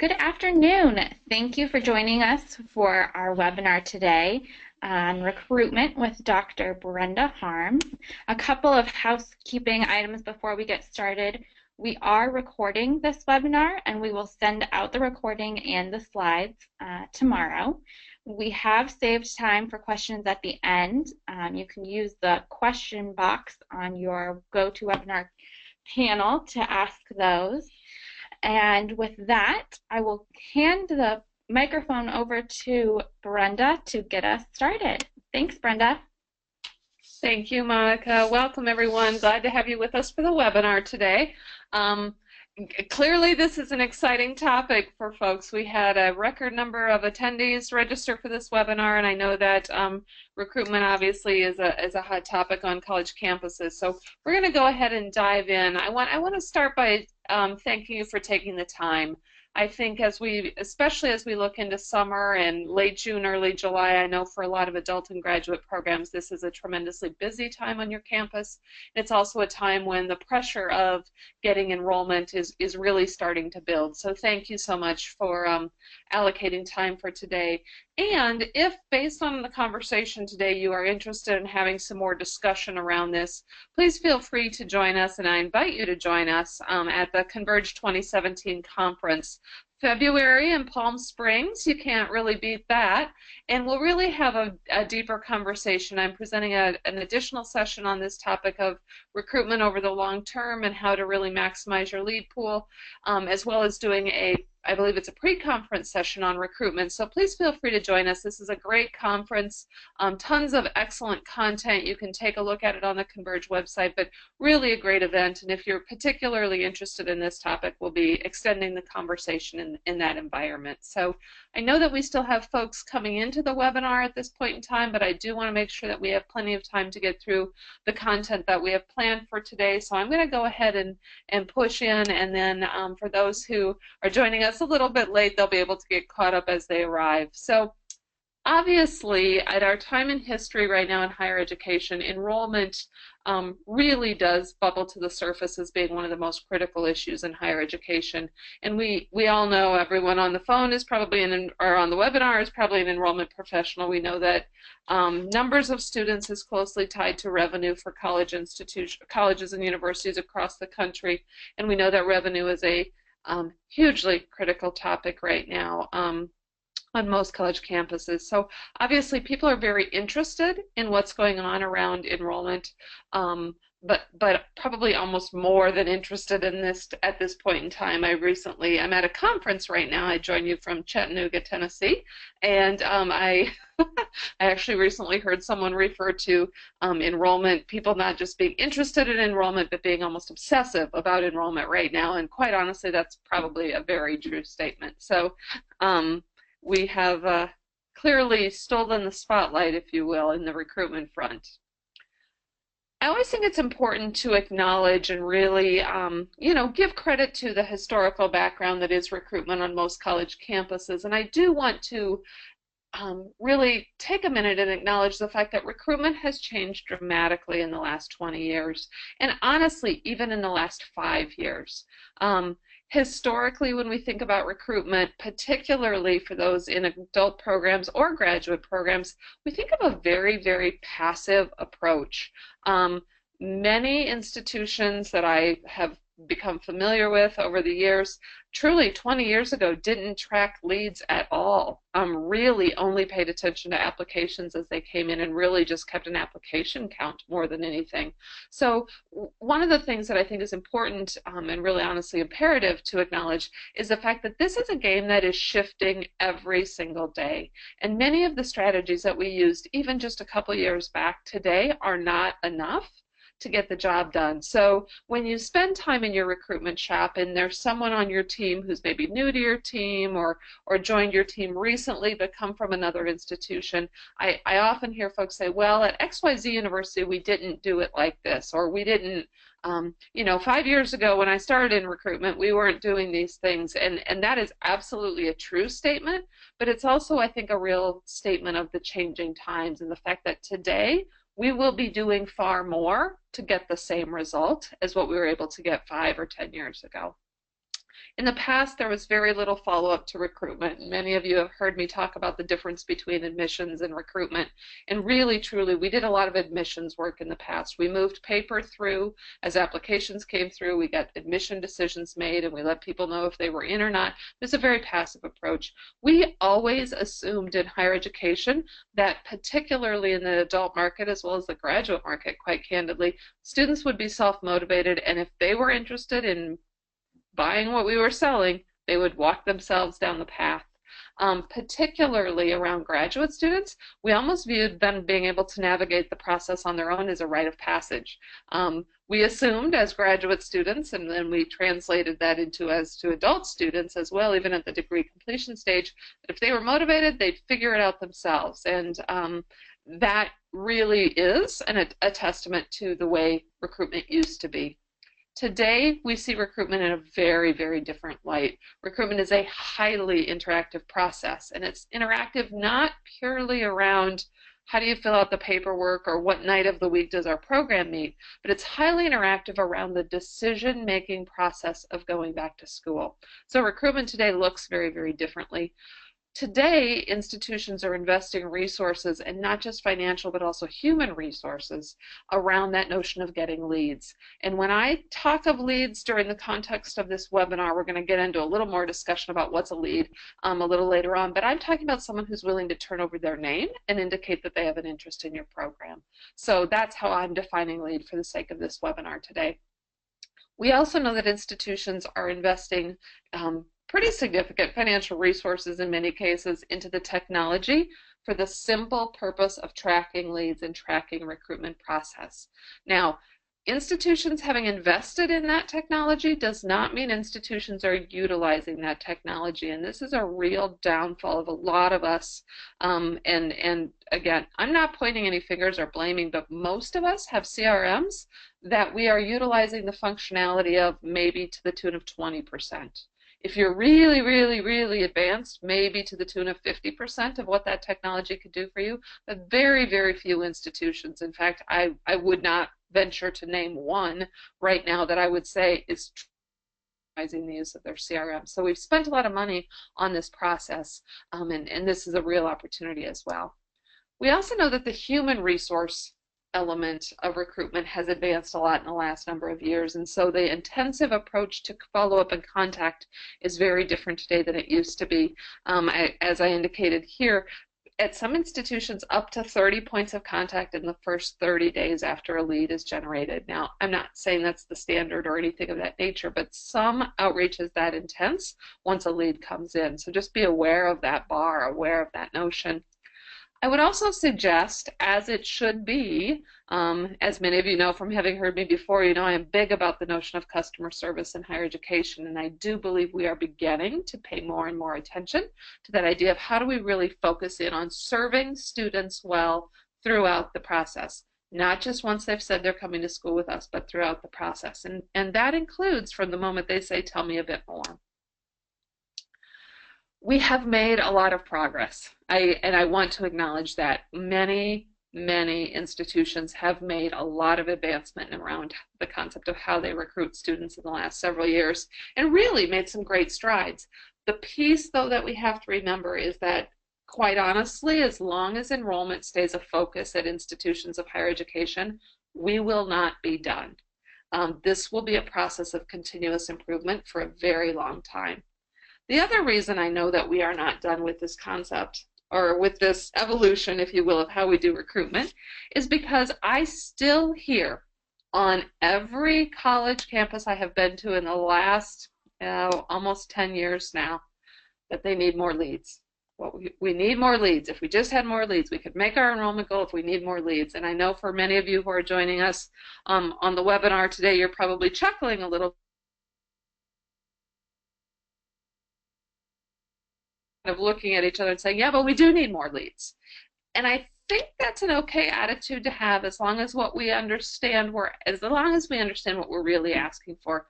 Good afternoon. Thank you for joining us for our webinar today on recruitment with Dr. Brenda Harms. A couple of housekeeping items before we get started. We are recording this webinar and we will send out the recording and the slides tomorrow. We have saved time for questions at the end. You can use the question box on your GoToWebinar panel to ask those. And with that, I will hand the microphone over to Brenda to get us started. Thanks, Brenda. Thank you, Monica. Welcome, everyone. Glad to have you with us for the webinar today. Clearly, this is an exciting topic for folks. We had a record number of attendees register for this webinar, and I know that recruitment obviously is a hot topic on college campuses. So we're going to go ahead and dive in. I want to start by thanking you for taking the time. I think especially as we look into summer and late June, early July, I know for a lot of adult and graduate programs, this is a tremendously busy time on your campus. It's also a time when the pressure of getting enrollment is really starting to build. So thank you so much for allocating time for today. And if, based on the conversation today, you are interested in having some more discussion around this, please feel free to join us, and I invite you to join us at the Converge 2017 conference. February in Palm Springs, you can't really beat that, and we'll really have a deeper conversation. I'm presenting an additional session on this topic of recruitment over the long term and how to really maximize your lead pool, as well as doing I believe it's a pre-conference session on recruitment, so please feel free to join us. This is a great conference, tons of excellent content. You can take a look at it on the Converge website, but really a great event, and if you're particularly interested in this topic, we'll be extending the conversation in that environment. So I know that we still have folks coming into the webinar at this point in time, but I do want to make sure that we have plenty of time to get through the content that we have planned for today, so I'm going to go ahead and push in, and then for those who are joining us a little bit late, they'll be able to get caught up as they arrive. So obviously, at our time in history right now in higher education, enrollment really does bubble to the surface as being one of the most critical issues in higher education. And we all know, everyone on the phone is probably or on the webinar is probably an enrollment professional. We know that numbers of students is closely tied to revenue for colleges and universities across the country, and we know that revenue is a hugely critical topic right now on most college campuses. So obviously people are very interested in what's going on around enrollment, but probably almost more than interested in this at this point in time. I'm at a conference right now. I join you from Chattanooga, Tennessee, and I actually recently heard someone refer to enrollment, people not just being interested in enrollment, but being almost obsessive about enrollment right now, and quite honestly, that's probably a very true statement. So we have clearly stolen the spotlight, if you will, in the recruitment front. I always think it's important to acknowledge and really, give credit to the historical background that is recruitment on most college campuses. And I do want to really take a minute and acknowledge the fact that recruitment has changed dramatically in the last 20 years, and honestly, even in the last 5 years. Historically, when we think about recruitment, particularly for those in adult programs or graduate programs, we think of a very, very passive approach. Many institutions that I have become familiar with over the years, truly 20 years ago, didn't track leads at all, really only paid attention to applications as they came in and really just kept an application count more than anything. So one of the things that I think is important and really honestly imperative to acknowledge is the fact that this is a game that is shifting every single day. And many of the strategies that we used even just a couple years back today are not enough to get the job done. So when you spend time in your recruitment shop and there's someone on your team who's maybe new to your team or joined your team recently but come from another institution, I often hear folks say, well, at XYZ University we didn't do it like this, or we didn't, 5 years ago when I started in recruitment we weren't doing these things, and that is absolutely a true statement, but it's also, I think, a real statement of the changing times and the fact that today we will be doing far more to get the same result as what we were able to get 5 or 10 years ago. In the past, there was very little follow-up to recruitment. Many of you have heard me talk about the difference between admissions and recruitment. And really, truly, we did a lot of admissions work in the past. We moved paper through as applications came through. We got admission decisions made, and we let people know if they were in or not. It's a very passive approach. We always assumed in higher education that, particularly in the adult market as well as the graduate market, quite candidly, students would be self-motivated, and if they were interested in buying what we were selling, they would walk themselves down the path. Particularly around graduate students, we almost viewed them being able to navigate the process on their own as a rite of passage. We assumed as graduate students, and then we translated that into as to adult students as well, even at the degree completion stage, that if they were motivated, they'd figure it out themselves. And that really is a testament to the way recruitment used to be. Today, we see recruitment in a very, very different light. Recruitment is a highly interactive process, and it's interactive not purely around how do you fill out the paperwork or what night of the week does our program meet, but it's highly interactive around the decision-making process of going back to school. So recruitment today looks very, very differently. Today, institutions are investing resources, and not just financial, but also human resources around that notion of getting leads. And when I talk of leads during the context of this webinar, we're going to get into a little more discussion about what's a lead a little later on, but I'm talking about someone who's willing to turn over their name and indicate that they have an interest in your program. So that's how I'm defining lead for the sake of this webinar today. We also know that institutions are investing pretty significant financial resources in many cases into the technology for the simple purpose of tracking leads and tracking recruitment process. Now, institutions having invested in that technology does not mean institutions are utilizing that technology, and this is a real downfall of a lot of us. And again, I'm not pointing any fingers or blaming, but most of us have CRMs that we are utilizing the functionality of maybe to the tune of 20%. If you're really, really, really advanced, maybe to the tune of 50% of what that technology could do for you, but very, very few institutions. In fact, I would not venture to name one right now that I would say is the use of their CRM. So we've spent a lot of money on this process, and this is a real opportunity as well. We also know that the human resource element of recruitment has advanced a lot in the last number of years, and so the intensive approach to follow-up and contact is very different today than it used to be. As I indicated here, at some institutions, up to 30 points of contact in the first 30 days after a lead is generated. Now, I'm not saying that's the standard or anything of that nature, but some outreach is that intense once a lead comes in. So just be aware of that bar, aware of that notion. I would also suggest, as it should be, as many of you know from having heard me before, you know I am big about the notion of customer service in higher education, and I do believe we are beginning to pay more and more attention to that idea of how do we really focus in on serving students well throughout the process, not just once they've said they're coming to school with us, but throughout the process. And that includes from the moment they say, tell me a bit more. We have made a lot of progress, and I want to acknowledge that many institutions have made a lot of advancement around the concept of how they recruit students in the last several years, and really made some great strides. The piece, though, that we have to remember is that, quite honestly, as long as enrollment stays a focus at institutions of higher education, we will not be done. This will be a process of continuous improvement for a very long time. The other reason I know that we are not done with this concept, or with this evolution, if you will, of how we do recruitment, is because I still hear on every college campus I have been to in the last almost 10 years now that they need more leads. Well, we need more leads. If we just had more leads, we could make our enrollment goal if we need more leads. And I know for many of you who are joining us on the webinar today, you're probably chuckling a little, of looking at each other and saying, yeah, but we do need more leads. And I think that's an okay attitude to have as long as what we understand as long as we understand what we're really asking for.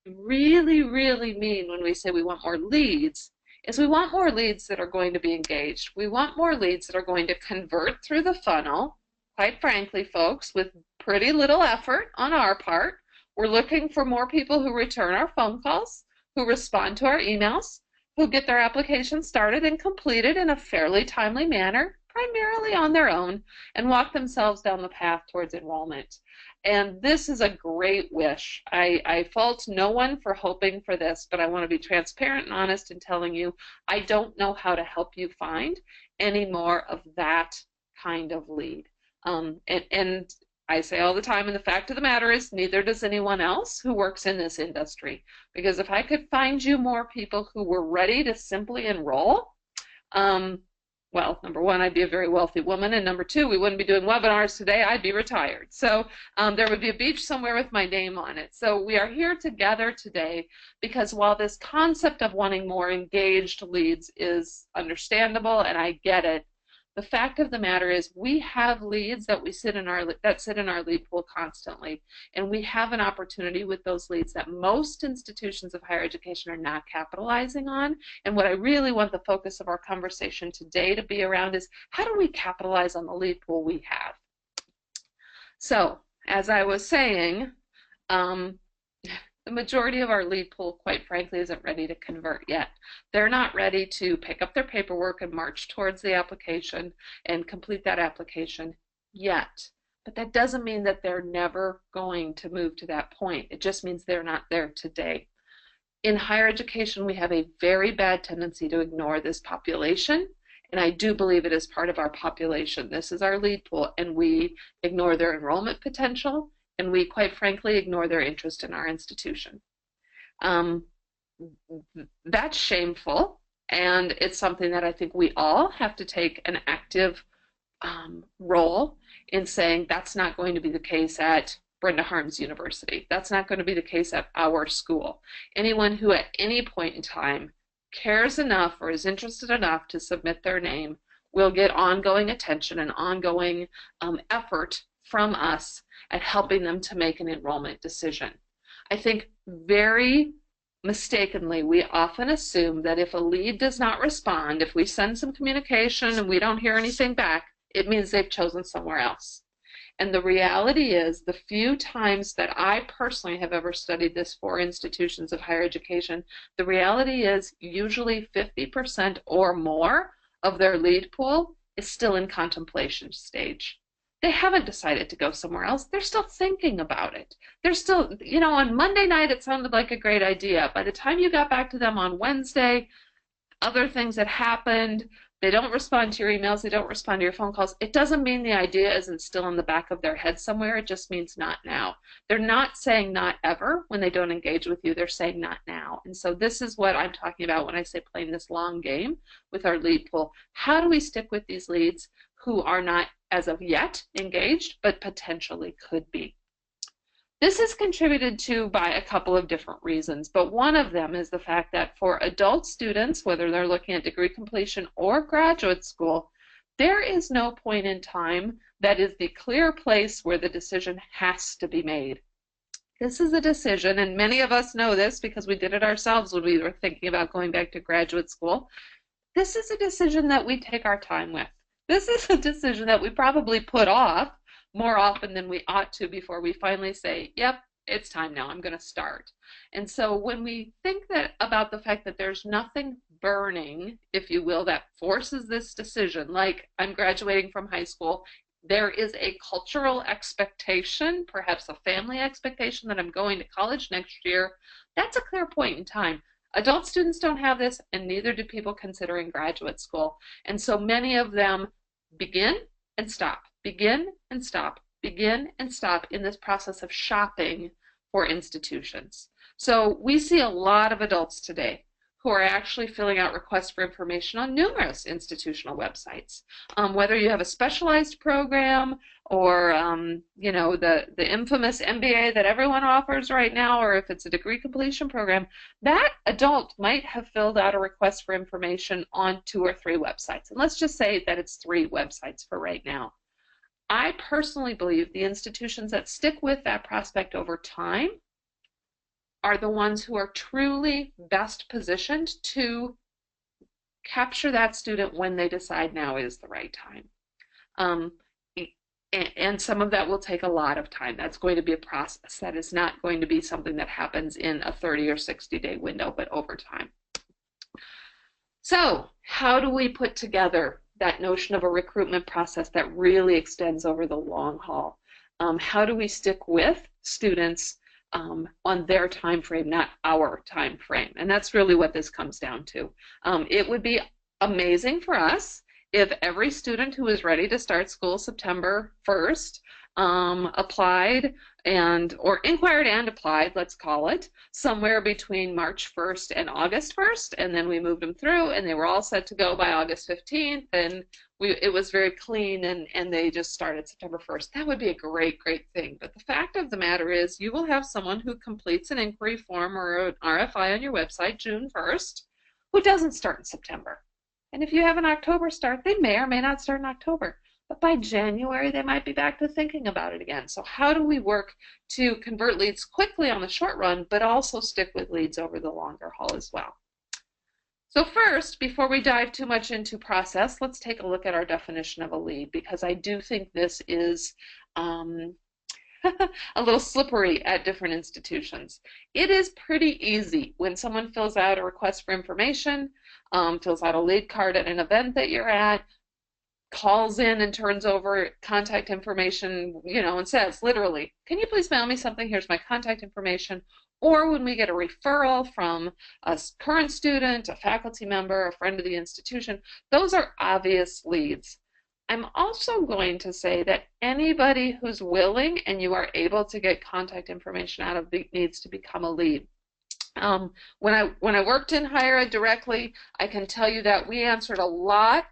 Really, really mean when we say we want more leads is we want more leads that are going to be engaged. We want more leads that are going to convert through the funnel, quite frankly, folks, with pretty little effort on our part. We're looking for more people who return our phone calls, who respond to our emails, who get their applications started and completed in a fairly timely manner, primarily on their own, and walk themselves down the path towards enrollment. And this is a great wish. I fault no one for hoping for this, but I want to be transparent and honest in telling you I don't know how to help you find any more of that kind of lead. And I say all the time, and the fact of the matter is, neither does anyone else who works in this industry. Because if I could find you more people who were ready to simply enroll, well, number one, I'd be a very wealthy woman, and number two, we wouldn't be doing webinars today. I'd be retired. So there would be a beach somewhere with my name on it. So we are here together today because while this concept of wanting more engaged leads is understandable, and I get it, the fact of the matter is we have leads that sit in our lead pool constantly, and we have an opportunity with those leads that most institutions of higher education are not capitalizing on. And what I really want the focus of our conversation today to be around is how do we capitalize on the lead pool we have? So, as I was saying, the majority of our lead pool, quite frankly, isn't ready to convert yet. They're not ready to pick up their paperwork and march towards the application and complete that application yet. But that doesn't mean that they're never going to move to that point. It just means they're not there today. In higher education, we have a very bad tendency to ignore this population, and I do believe it is part of our population. This is our lead pool, and we ignore their enrollment potential, and we, quite frankly, ignore their interest in our institution. That's shameful, and it's something that I think we all have to take an active role in saying that's not going to be the case at Brenda Harms University. That's not going to be the case at our school. Anyone who at any point in time cares enough or is interested enough to submit their name will get ongoing attention and ongoing effort from us at helping them to make an enrollment decision. I think very mistakenly, we often assume that if a lead does not respond, if we send some communication and we don't hear anything back, it means they've chosen somewhere else. And the reality is, the few times that I personally have ever studied this for institutions of higher education, the reality is usually 50% or more of their lead pool is still in contemplation stage. They haven't decided to go somewhere else. They're still thinking about it. They're still, you know, on Monday night it sounded like a great idea. By the time you got back to them on Wednesday, other things had happened. They don't respond to your emails. They don't respond to your phone calls. It doesn't mean the idea isn't still in the back of their head somewhere. It just means not now. They're not saying not ever when they don't engage with you. They're saying not now. And so this is what I'm talking about when I say playing this long game with our lead pool. How do we stick with these leads who are not as of yet engaged, but potentially could be? This is contributed to by a couple of different reasons, but one of them is the fact that for adult students, whether they're looking at degree completion or graduate school, there is no point in time that is the clear place where the decision has to be made. This is a decision, and many of us know this because we did it ourselves when we were thinking about going back to graduate school. This is a decision that we take our time with. This is a decision that we probably put off more often than we ought to before we finally say, yep, it's time now, I'm going to start. And so when we think that about the fact that there's nothing burning, if you will, that forces this decision, like I'm graduating from high school, there is a cultural expectation, perhaps a family expectation that I'm going to college next year, that's a clear point in time. Adult students don't have this, and neither do people considering graduate school. And so many of them begin and stop, begin and stop, begin and stop in this process of shopping for institutions. So we see a lot of adults today who are actually filling out requests for information on numerous institutional websites. Whether you have a specialized program or you know, the infamous MBA that everyone offers right now, or if it's a degree completion program, that adult might have filled out a request for information on 2 or 3 websites. And let's just say that it's 3 websites for right now. I personally believe the institutions that stick with that prospect over time are the ones who are truly best positioned to capture that student when they decide now is the right time. and some of that will take a lot of time. That's going to be a process. That is not going to be something that happens in a 30 or 60-day window, but over time. So how do we put together that notion of a recruitment process that really extends over the long haul? How do we stick with students on their time frame, not our time frame? And that's really what this comes down to. It would be amazing for us if every student who is ready to start school September 1st applied or inquired and applied, let's call it, somewhere between March 1st and August 1st, and then we moved them through and they were all set to go by August 15th, and it was very clean, and they just started September 1st. That would be a great, great thing. But the fact of the matter is you will have someone who completes an inquiry form or an RFI on your website June 1st who doesn't start in September. And if you have an October start, they may or may not start in October. But by January, they might be back to thinking about it again. So how do we work to convert leads quickly on the short run, but also stick with leads over the longer haul as well? So first, before we dive too much into process, let's take a look at our definition of a lead, because I do think this is a little slippery at different institutions. It is pretty easy when someone fills out a request for information, fills out a lead card at an event that you're at, calls in and turns over contact information, and says literally, can you please mail me something? Here's my contact information. Or when we get a referral from a current student, a faculty member, a friend of the institution, those are obvious leads. I'm also going to say that anybody who's willing and you are able to get contact information out of needs to become a lead. When I worked in higher ed directly, I can tell you that we answered a lot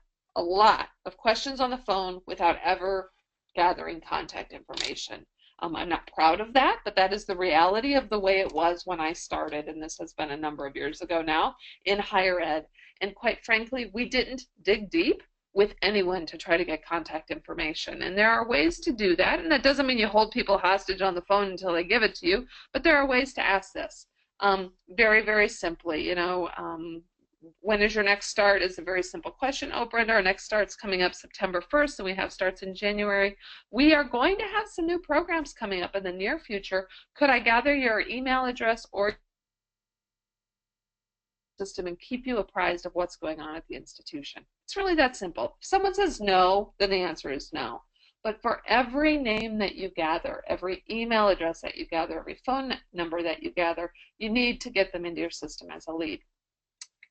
of questions on the phone without ever gathering contact information. I'm not proud of that, but that is the reality of the way it was when I started, and this has been a number of years ago now, in higher ed. And quite frankly, we didn't dig deep with anyone to try to get contact information. And there are ways to do that, and that doesn't mean you hold people hostage on the phone until they give it to you, but there are ways to ask this. Very, very simply, when is your next start is a very simple question. Oh, Brenda, our next start's coming up September 1st, and we have starts in January. We are going to have some new programs coming up in the near future. Could I gather your email address or system and keep you apprised of what's going on at the institution? It's really that simple. If someone says no, then the answer is no. But for every name that you gather, every email address that you gather, every phone number that you gather, you need to get them into your system as a lead.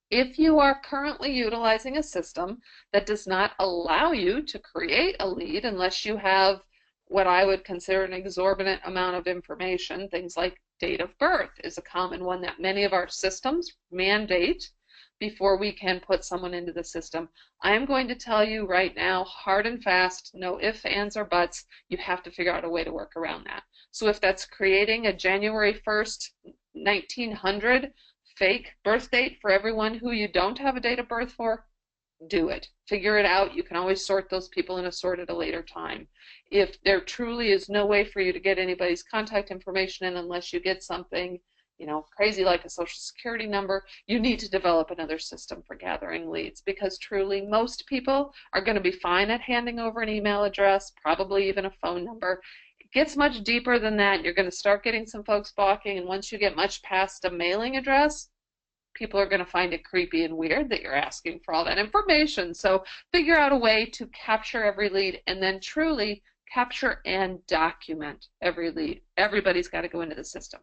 If you are currently utilizing a system that does not allow you to create a lead unless you have what I would consider an exorbitant amount of information, things like date of birth is a common one that many of our systems mandate before we can put someone into the system. I am going to tell you right now, hard and fast, no ifs, ands, or buts, you have to figure out a way to work around that. So if that's creating a January 1st, 1900 fake birth date for everyone who you don't have a date of birth for, do it. Figure it out. You can always sort those people and sort at a later time. If there truly is no way for you to get anybody's contact information in unless you get something, crazy like a social security number, you need to develop another system for gathering leads, because truly most people are going to be fine at handing over an email address, probably even a phone number. It gets much deeper than that. You're going to start getting some folks balking, and once you get much past a mailing address, people are going to find it creepy and weird that you're asking for all that information. So figure out a way to capture every lead, and then truly capture and document every lead. Everybody's got to go into the system.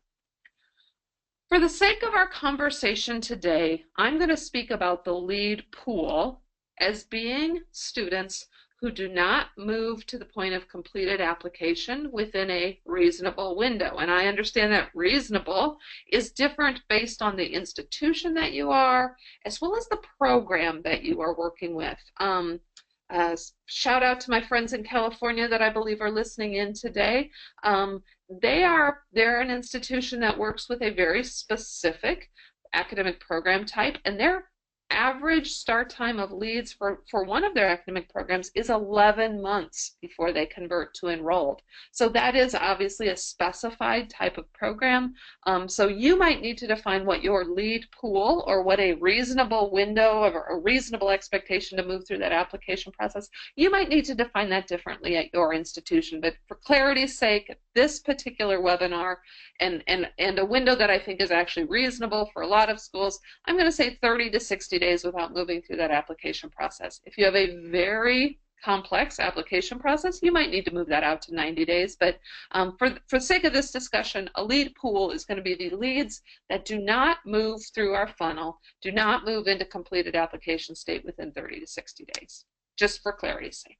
For the sake of our conversation today, I'm going to speak about the lead pool as being students who do not move to the point of completed application within a reasonable window. And I understand that reasonable is different based on the institution that you are, as well as the program that you are working with. Shout out to my friends in California that I believe are listening in today. They're an institution that works with a very specific academic program type, and they're average start time of leads for one of their academic programs is 11 months before they convert to enrolled. So that is obviously a specified type of program. So you might need to define what your lead pool, or what a reasonable window or a reasonable expectation to move through that application process. You might need to define that differently at your institution. But for clarity's sake, this particular webinar and a window that I think is actually reasonable for a lot of schools, I'm going to say 30 to 60 days without moving through that application process. If you have a very complex application process, you might need to move that out to 90 days. But for the sake of this discussion, a lead pool is going to be the leads that do not move through our funnel, do not move into completed application state within 30 to 60 days, just for clarity's sake.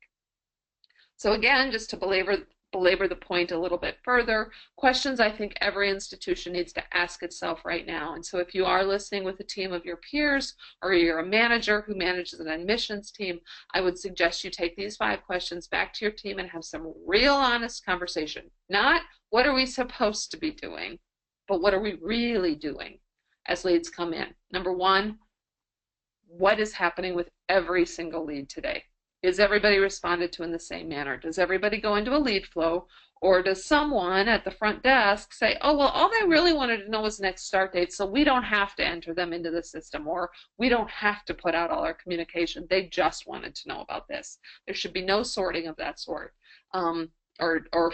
So again, just to belabor the point a little bit further, questions I think every institution needs to ask itself right now. And so if you are listening with a team of your peers, or you're a manager who manages an admissions team, I would suggest you take these 5 questions back to your team and have some real honest conversation. Not what are we supposed to be doing, but what are we really doing as leads come in. Number 1, what is happening with every single lead today? Is everybody responded to in the same manner? Does everybody go into a lead flow, or does someone at the front desk say, oh, well, all they really wanted to know was next start date, so we don't have to enter them into the system, or we don't have to put out all our communication. They just wanted to know about this. There should be no sorting of that sort. Or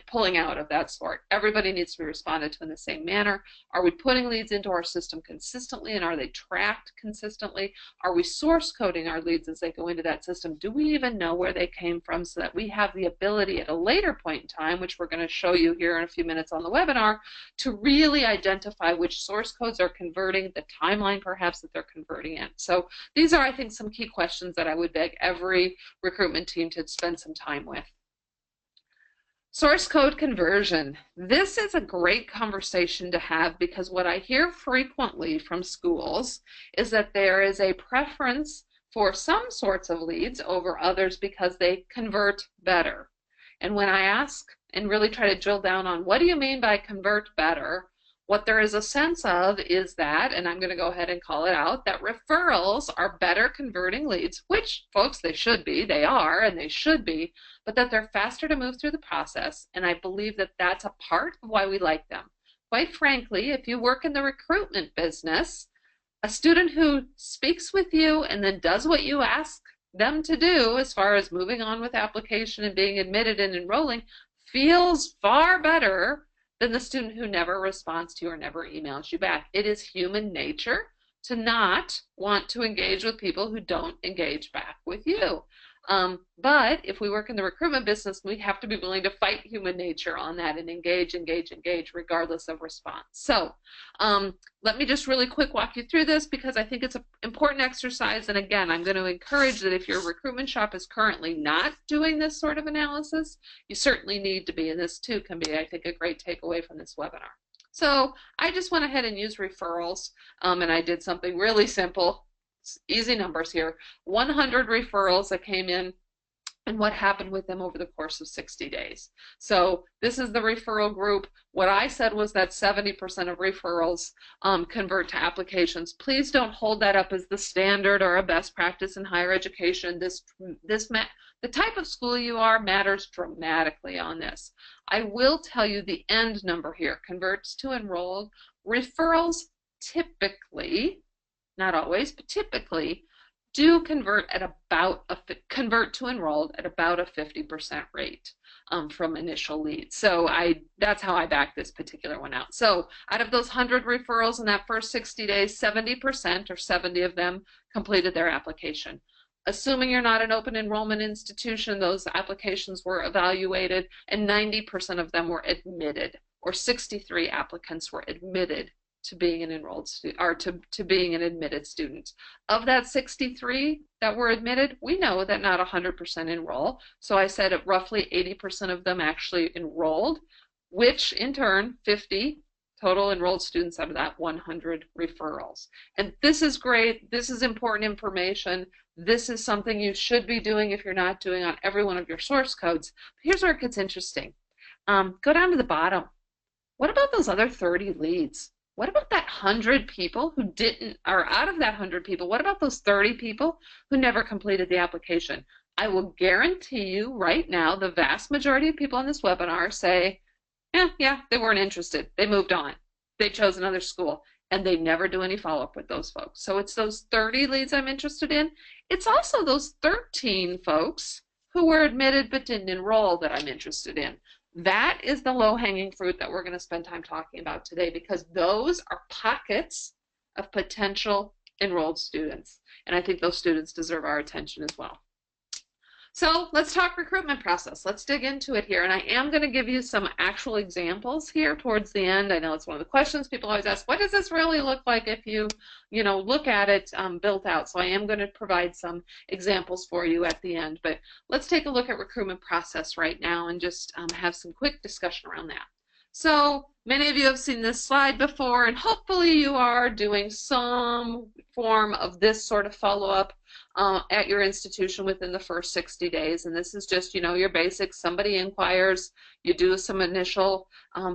pulling out of that sort. Everybody needs to be responded to in the same manner. Are we putting leads into our system consistently, and are they tracked consistently? Are we source coding our leads as they go into that system? Do we even know where they came from, so that we have the ability at a later point in time, which we're going to show you here in a few minutes on the webinar, to really identify which source codes are converting, the timeline perhaps that they're converting in. So these are, I think, some key questions that I would beg every recruitment team to spend some time with. Source code conversion. This is a great conversation to have, because what I hear frequently from schools is that there is a preference for some sorts of leads over others because they convert better. And when I ask and really try to drill down on what do you mean by convert better, what there is a sense of is that, and I'm going to go ahead and call it out, that referrals are better converting leads, which, folks, they should be, they are, and they should be, but that they're faster to move through the process, and I believe that that's a part of why we like them. Quite frankly, if you work in the recruitment business, a student who speaks with you and then does what you ask them to do as far as moving on with application and being admitted and enrolling feels far better than the student who never responds to you or never emails you back. It is human nature to not want to engage with people who don't engage back with you. But if we work in the recruitment business, we have to be willing to fight human nature on that and engage regardless of response. So let me just really quick walk you through this, because I think it's an important exercise. And again, I'm going to encourage that if your recruitment shop is currently not doing this sort of analysis, you certainly need to be, and this too can be, I think, a great takeaway from this webinar. So I just went ahead and used referrals, and I did something really simple. Easy numbers here. 100 referrals that came in, and what happened with them over the course of 60 days. So this is the referral group. What I said was that 70% of referrals convert to applications. Please don't hold that up as the standard or a best practice in higher education. The type of school you are matters dramatically on this. I will tell you the end number here, converts to enrolled. Referrals typically, not always, but typically, do convert to enrolled at about a 50% rate from initial leads. So that's how I back this particular one out. So out of those 100 referrals in that first 60 days, 70% or 70 of them completed their application. Assuming you're not an open enrollment institution, those applications were evaluated and 90% of them were admitted, or 63 applicants were admitted to being an enrolled student, or to being an admitted student. Of that 63 that were admitted, we know that not 100% enroll. So I said roughly 80% of them actually enrolled, which in turn 50 total enrolled students out of that 100 referrals. And this is great. This is important information. This is something you should be doing if you're not doing on every one of your source codes. But here's where it gets interesting. Go down to the bottom. What about those other 30 leads? What about that 100 people who didn't, or out of that 100 people, what about those 30 people who never completed the application? I will guarantee you right now, the vast majority of people on this webinar say, yeah, they weren't interested. They moved on. They chose another school, and they never do any follow-up with those folks. So it's those 30 leads I'm interested in. It's also those 13 folks who were admitted but didn't enroll that I'm interested in. That is the low-hanging fruit that we're going to spend time talking about today, because those are pockets of potential enrolled students. And I think those students deserve our attention as well. So let's talk recruitment process. Let's dig into it here. And I am going to give you some actual examples here towards the end. I know it's one of the questions people always ask, what does this really look like if you look at it built out? So I am going to provide some examples for you at the end. But let's take a look at recruitment process right now and just have some quick discussion around that. So many of you have seen this slide before, and hopefully you are doing some form of this sort of follow-up at your institution within the first 60 days. And this is just, your basics. Somebody inquires, you do some initial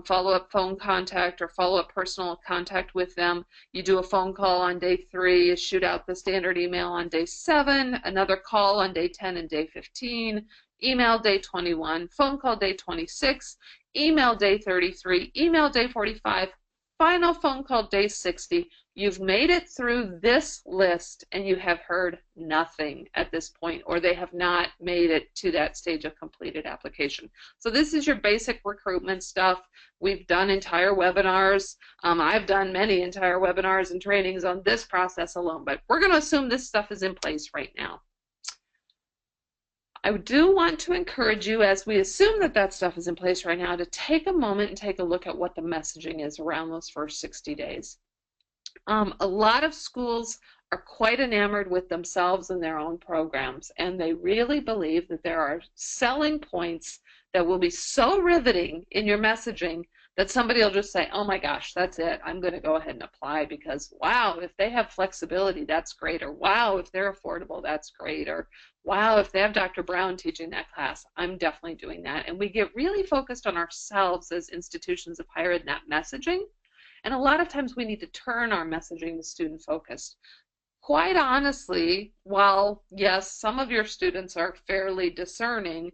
follow-up phone contact or follow-up personal contact with them. You do a phone call on day 3, you shoot out the standard email on day 7, another call on day 10 and day 15, email day 21, phone call day 26, email day 33, email day 45, final phone call day 60. You've made it through this list and you have heard nothing at this point, or they have not made it to that stage of completed application. So this is your basic recruitment stuff. We've done entire webinars. I've done many entire webinars and trainings on this process alone, but we're going to assume this stuff is in place right now. I do want to encourage you, as we assume that that stuff is in place right now, to take a moment and take a look at what the messaging is around those first 60 days. A lot of schools are quite enamored with themselves and their own programs, and they really believe that there are selling points that will be so riveting in your messaging that somebody will just say, oh my gosh, that's it, I'm going to go ahead and apply, because wow, if they have flexibility, that's great, or wow, if they're affordable, that's great, or wow, if they have Dr. Brown teaching that class, I'm definitely doing that. And we get really focused on ourselves as institutions of higher ed in that messaging. And a lot of times we need to turn our messaging to student focused. Quite honestly, while yes, some of your students are fairly discerning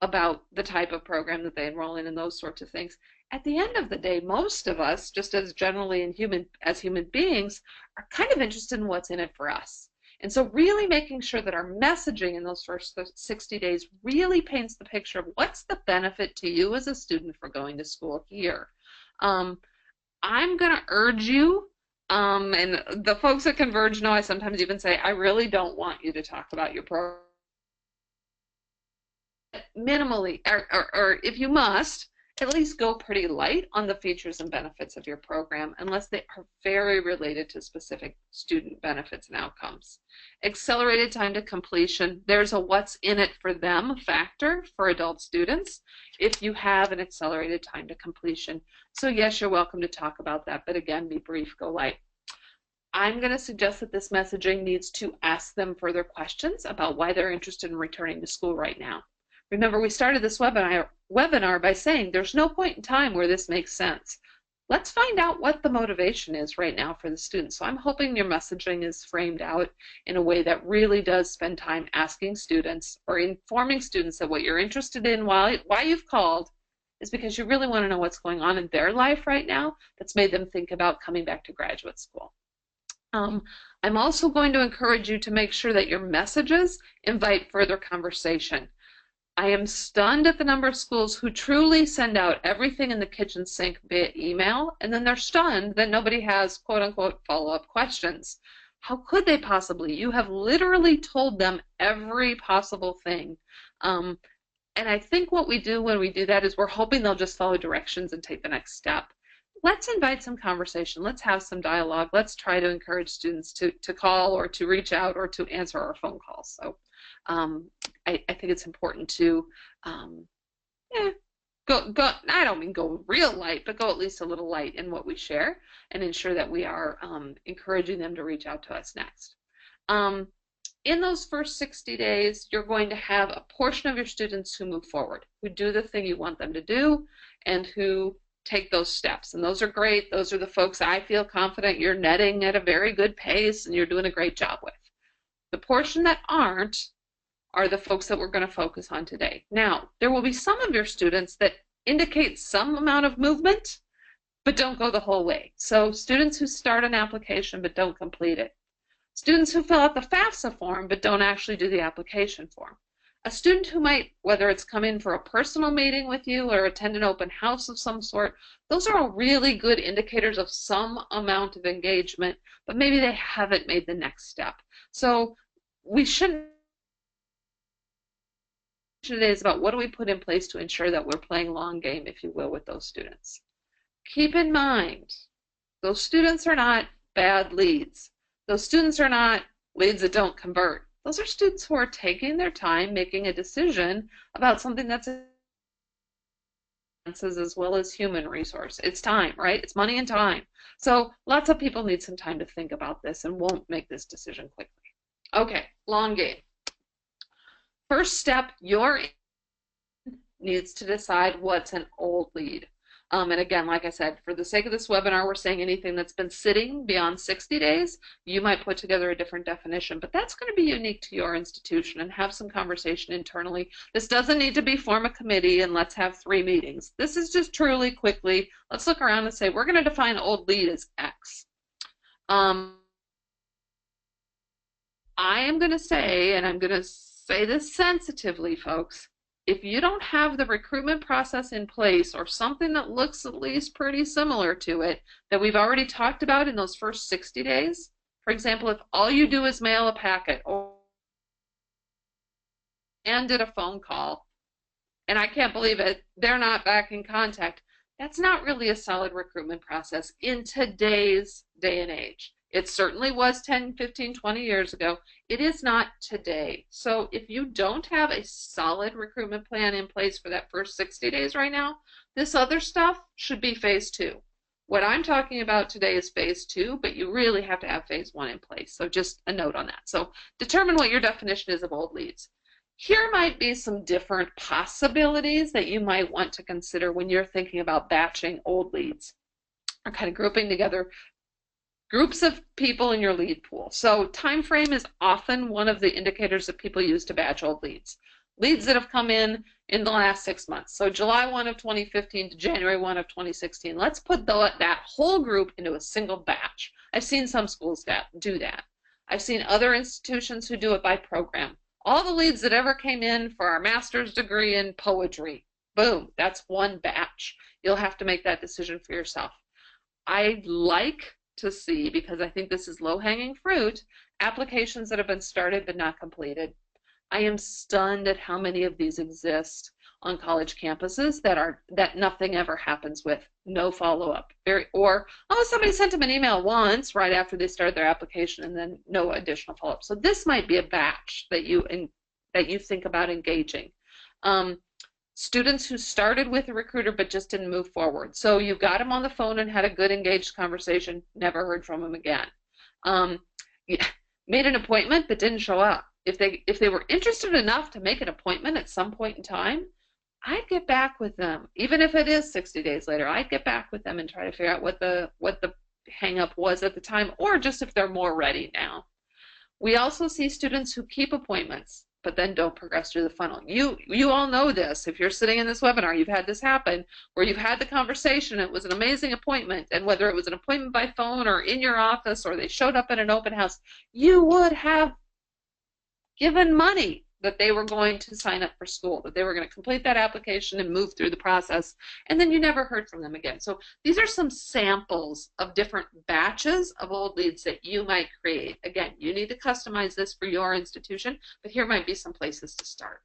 about the type of program that they enroll in and those sorts of things, at the end of the day, most of us, just as generally as human beings, are kind of interested in what's in it for us. And so really making sure that our messaging in those first 60 days really paints the picture of what's the benefit to you as a student for going to school here. I'm going to urge you, and the folks at Converge know I sometimes even say, I really don't want you to talk about your program. Minimally, or if you must, at least go pretty light on the features and benefits of your program, unless they are very related to specific student benefits and outcomes. Accelerated time to completion, there's a what's in it for them factor for adult students if you have an accelerated time to completion. So yes, you're welcome to talk about that, but again, be brief, go light. I'm going to suggest that this messaging needs to ask them further questions about why they're interested in returning to school right now. Remember, we started this webinar by saying there's no point in time where this makes sense. Let's find out what the motivation is right now for the students. So I'm hoping your messaging is framed out in a way that really does spend time asking students or informing students that what you're interested in, why you've called, is because you really want to know what's going on in their life right now that's made them think about coming back to graduate school. I'm also going to encourage you to make sure that your messages invite further conversation. I am stunned at the number of schools who truly send out everything in the kitchen sink via email, and then they're stunned that nobody has quote-unquote follow-up questions. How could they possibly? You have literally told them every possible thing. And I think what we do when we do that is we're hoping they'll just follow directions and take the next step. Let's invite some conversation. Let's have some dialogue. Let's try to encourage students to call or to reach out or to answer our phone calls. So I think it's important to go, I don't mean go real light, but go at least a little light in what we share and ensure that we are encouraging them to reach out to us next. In those first 60 days, you're going to have a portion of your students who move forward, who do the thing you want them to do, and who take those steps. And those are great. Those are the folks I feel confident you're netting at a very good pace and you're doing a great job with. The portion that aren't are the folks that we're going to focus on today. Now, there will be some of your students that indicate some amount of movement, but don't go the whole way. So students who start an application but don't complete it. Students who fill out the FAFSA form but don't actually do the application form. A student who might, whether it's come in for a personal meeting with you or attend an open house of some sort, those are all really good indicators of some amount of engagement, but maybe they haven't made the next step. So we shouldn't. Today is about what do we put in place to ensure that we're playing long game, if you will, with those students. Keep in mind, those students are not bad leads. Those students are not leads that don't convert. Those are students who are taking their time making a decision about something that's as well as human resource. It's time, right? It's money and time. So lots of people need some time to think about this and won't make this decision quickly. Okay, long game. First step, your needs to decide what's an old lead. And again, like I said, for the sake of this webinar, we're saying anything that's been sitting beyond 60 days, you might put together a different definition, but that's going to be unique to your institution and have some conversation internally. This doesn't need to be form a committee and let's have 3 meetings. This is just truly quickly, let's look around and say, we're going to define old lead as X. I am going to say, and I'm going to say this sensitively, folks, if you don't have the recruitment process in place or something that looks at least pretty similar to it that we've already talked about in those first 60 days, for example, if all you do is mail a packet and did a phone call, and I can't believe it, they're not back in contact, that's not really a solid recruitment process in today's day and age. It certainly was 10, 15, 20 years ago. It is not today. So if you don't have a solid recruitment plan in place for that first 60 days right now, this other stuff should be phase 2. What I'm talking about today is phase 2, but you really have to have phase 1 in place. So just a note on that. So determine what your definition is of old leads. Here might be some different possibilities that you might want to consider when you're thinking about batching old leads, or kind of grouping together groups of people in your lead pool. So time frame is often one of the indicators that people use to batch old leads. Leads that have come in the last 6 months. So July 1 of 2015 to January 1 of 2016. Let's put that whole group into a single batch. I've seen some schools do that. I've seen other institutions who do it by program. All the leads that ever came in for our master's degree in poetry, boom, that's one batch. You'll have to make that decision for yourself. I like to see, because I think this is low-hanging fruit, applications that have been started but not completed. I am stunned at how many of these exist on college campuses that nothing ever happens with, no follow-up. Or somebody sent them an email once right after they started their application and then no additional follow-up. So this might be a batch that you think about engaging. Students who started with a recruiter but just didn't move forward. So you got them on the phone and had a good engaged conversation, never heard from them again. Made an appointment but didn't show up. If they were interested enough to make an appointment at some point in time, I'd get back with them. Even if it is 60 days later, I'd get back with them and try to figure out what the hang up was at the time, or just if they're more ready now. We also see students who keep appointments but then don't progress through the funnel. You all know this. If you're sitting in this webinar, you've had this happen, where you've had the conversation, it was an amazing appointment, and whether it was an appointment by phone or in your office or they showed up at an open house, you would have given money that they were going to sign up for school, that they were going to complete that application and move through the process, and then you never heard from them again. So these are some samples of different batches of old leads that you might create. Again, you need to customize this for your institution, but here might be some places to start.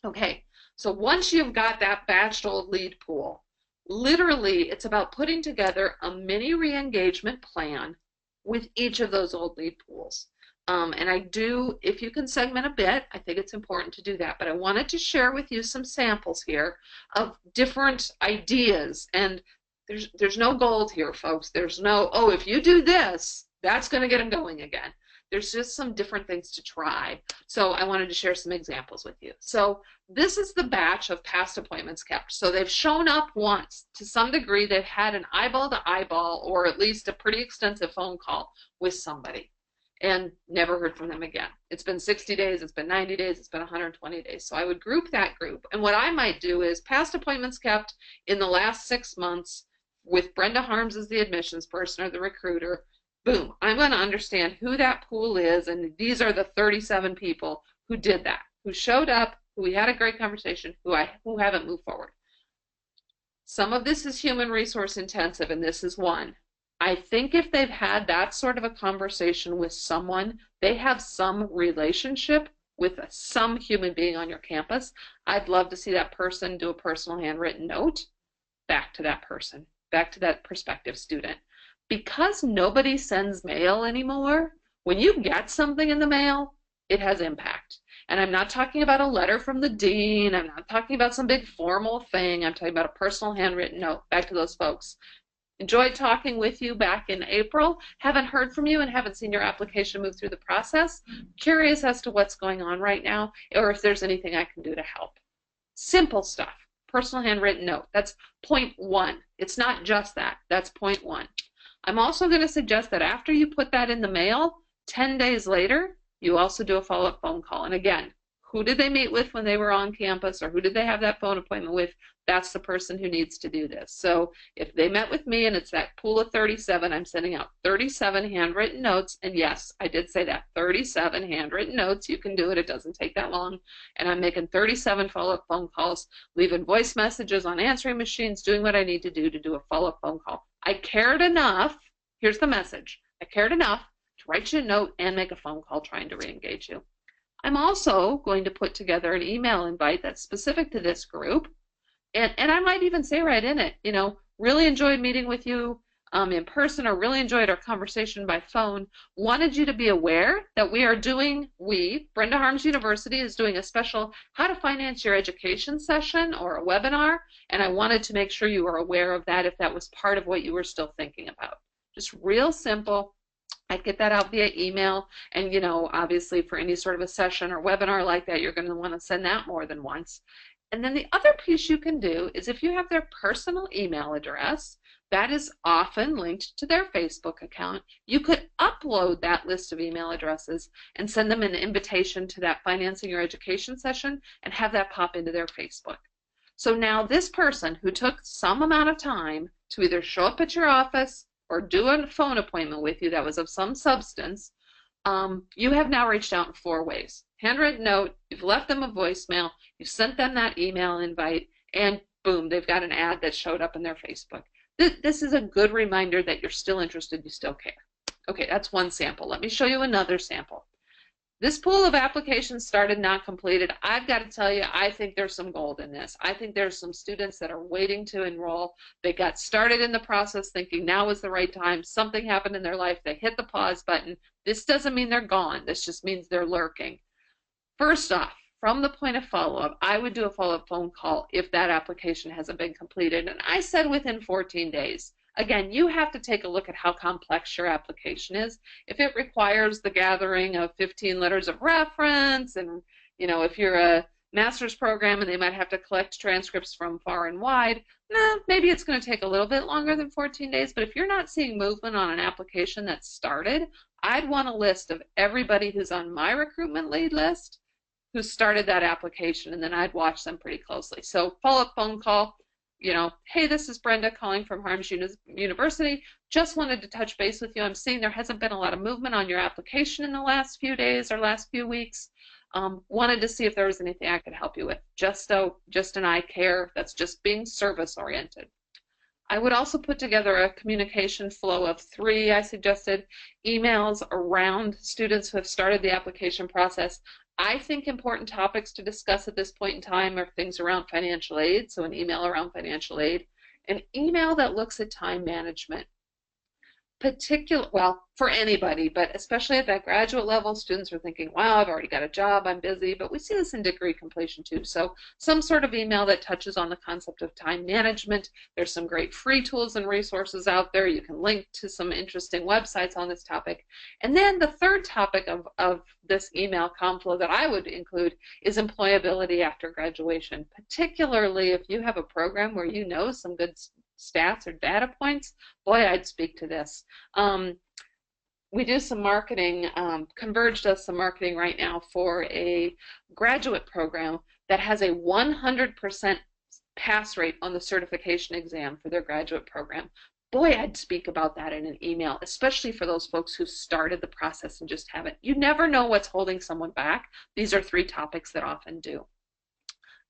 Okay, so once you've got that batched old lead pool, literally it's about putting together a mini re-engagement plan with each of those old lead pools. And I do, if you can segment a bit, I think it's important to do that. But I wanted to share with you some samples here of different ideas. And there's no gold here, folks. There's no, oh, if you do this, that's going to get them going again. There's just some different things to try. So I wanted to share some examples with you. So this is the batch of past appointments kept. So they've shown up once. To some degree, they've had an eyeball to eyeball or at least a pretty extensive phone call with somebody and never heard from them again. It's been 60 days, it's been 90 days, it's been 120 days. So I would group that group. And what I might do is past appointments kept in the last 6 months with Brenda Harms as the admissions person or the recruiter. Boom, I'm going to understand who that pool is, and these are the 37 people who did that, who showed up, who we had a great conversation, who haven't moved forward. Some of this is human resource intensive, and this is one. I think if they've had that sort of a conversation with someone, they have some relationship with some human being on your campus. I'd love to see that person do a personal handwritten note back to that person, back to that prospective student. Because nobody sends mail anymore, when you get something in the mail, it has impact. And I'm not talking about a letter from the dean. I'm not talking about some big formal thing. I'm talking about a personal handwritten note back to those folks. Enjoyed talking with you back in April. Haven't heard from you and haven't seen your application move through the process. Curious as to what's going on right now or if there's anything I can do to help. Simple stuff. Personal handwritten note. That's point one. It's not just that. That's point one. I'm also going to suggest that after you put that in the mail, 10 days later, you also do a follow-up phone call. And again, who did they meet with when they were on campus, or who did they have that phone appointment with? That's the person who needs to do this. So if they met with me and it's that pool of 37, I'm sending out 37 handwritten notes. And yes, I did say that, 37 handwritten notes. You can do it. It doesn't take that long. And I'm making 37 follow-up phone calls, leaving voice messages on answering machines, doing what I need to do a follow-up phone call. I cared enough. Here's the message. I cared enough to write you a note and make a phone call trying to re-engage you. I'm also going to put together an email invite that's specific to this group. And I might even say right in it, you know, really enjoyed meeting with you in person, or really enjoyed our conversation by phone. Wanted you to be aware that Brenda Harms University is doing a special How to Finance Your Education session or a webinar. And I wanted to make sure you were aware of that if that was part of what you were still thinking about. Just real simple. I'd get that out via email. And, you know, obviously for any sort of a session or webinar like that, you're going to want to send that more than once. And then the other piece you can do is if you have their personal email address, that is often linked to their Facebook account, you could upload that list of email addresses and send them an invitation to that Financing Your Education session and have that pop into their Facebook. So now this person who took some amount of time to either show up at your office or do a phone appointment with you that was of some substance, you have now reached out in 4 ways. Handwritten note, you've left them a voicemail, you've sent them that email invite, and boom, they've got an ad that showed up in their Facebook. This is a good reminder that you're still interested, you still care. Okay, that's one sample. Let me show you another sample. This pool of applications started not completed. I've got to tell you, I think there's some gold in this. I think there's some students that are waiting to enroll. They got started in the process thinking now is the right time. Something happened in their life. They hit the pause button. This doesn't mean they're gone. This just means they're lurking. First off, from the point of follow-up, I would do a follow-up phone call if that application hasn't been completed. And I said within 14 days. Again, you have to take a look at how complex your application is. If it requires the gathering of 15 letters of reference, and you know, if you're a master's program and they might have to collect transcripts from far and wide, maybe it's going to take a little bit longer than 14 days. But if you're not seeing movement on an application that's started, I'd want a list of everybody who's on my recruitment lead list who started that application, and then I'd watch them pretty closely. So follow-up phone call, you know, hey, this is Brenda calling from Harms University. Just wanted to touch base with you. I'm seeing there hasn't been a lot of movement on your application in the last few days or last few weeks. Wanted to see if there was anything I could help you with. Just an I care. That's just being service oriented. I would also put together a communication flow of 3, I suggested, emails around students who have started the application process. I think important topics to discuss at this point in time are things around financial aid, so an email around financial aid, an email that looks at time management. well, for anybody, but especially at that graduate level, students are thinking, wow, I've already got a job, I'm busy, but we see this in degree completion too. So some sort of email that touches on the concept of time management. There's some great free tools and resources out there. You can link to some interesting websites on this topic. And then the third topic of this email conflow that I would include is employability after graduation, particularly if you have a program where you know some good stats or data points. Boy, I'd speak to this. We do some marketing, Converge does some marketing right now for a graduate program that has a 100% pass rate on the certification exam for their graduate program. Boy, I'd speak about that in an email, especially for those folks who started the process and just haven't. You never know what's holding someone back. These are 3 topics that often do.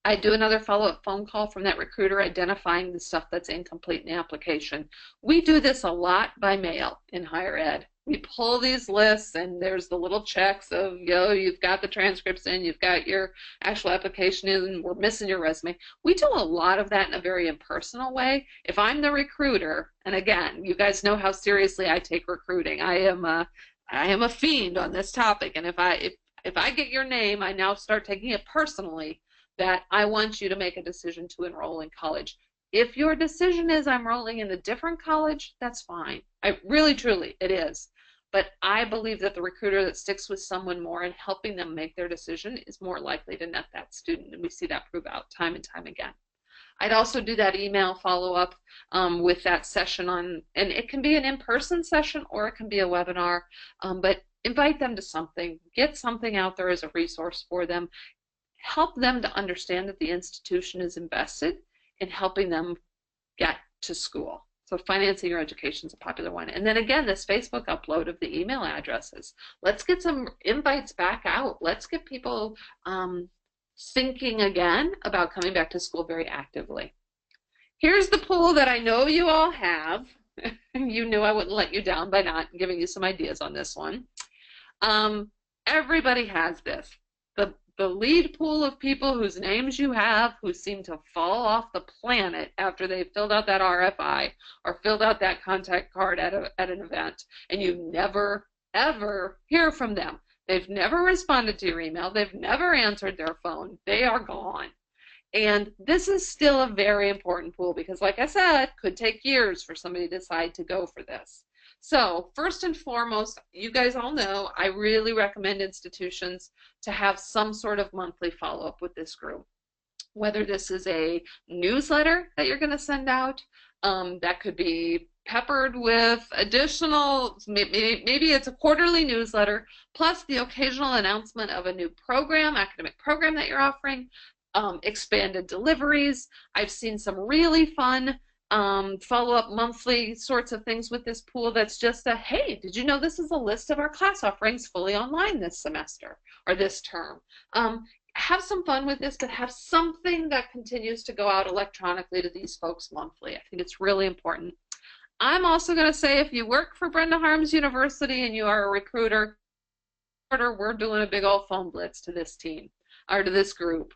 I do another follow-up phone call from that recruiter identifying the stuff that's incomplete in the application. We do this a lot by mail in higher ed. We pull these lists and there's the little checks of, you've got the transcripts in, you've got your actual application in, we're missing your resume. We do a lot of that in a very impersonal way. If I'm the recruiter, and again, you guys know how seriously I take recruiting. I am a fiend on this topic, and if I get your name, I now start taking it personally that I want you to make a decision to enroll in college. If your decision is I'm enrolling in a different college, that's fine. I really, truly, it is. But I believe that the recruiter that sticks with someone more and helping them make their decision is more likely to net that student, and we see that prove out time and time again. I'd also do that email follow-up with that session on, and it can be an in-person session or it can be a webinar, but invite them to something, get something out there as a resource for them. Help them to understand that the institution is invested in helping them get to school. So financing your education is a popular one. And then again, this Facebook upload of the email addresses. Let's get some invites back out. Let's get people thinking again about coming back to school very actively. Here's the pool that I know you all have. You knew I wouldn't let you down by not giving you some ideas on this one. Everybody has this. The lead pool of people whose names you have who seem to fall off the planet after they've filled out that RFI or filled out that contact card at an event, and you never, ever hear from them. They've never responded to your email. They've never answered their phone. They are gone. And this is still a very important pool because, like I said, it could take years for somebody to decide to go for this. So first and foremost, you guys all know, I really recommend institutions to have some sort of monthly follow-up with this group. Whether this is a newsletter that you're going to send out, that could be peppered with additional, maybe it's a quarterly newsletter, plus the occasional announcement of a new program, academic program that you're offering, expanded deliveries. I've seen some really fun follow-up monthly sorts of things with this pool that's just a, hey, did you know this is a list of our class offerings fully online this semester or this term? Have some fun with this, but have something that continues to go out electronically to these folks monthly. I think it's really important. I'm also going to say if you work for Brenda Harms University and you are a recruiter, we're doing a big old phone blitz to this team. Or to this group.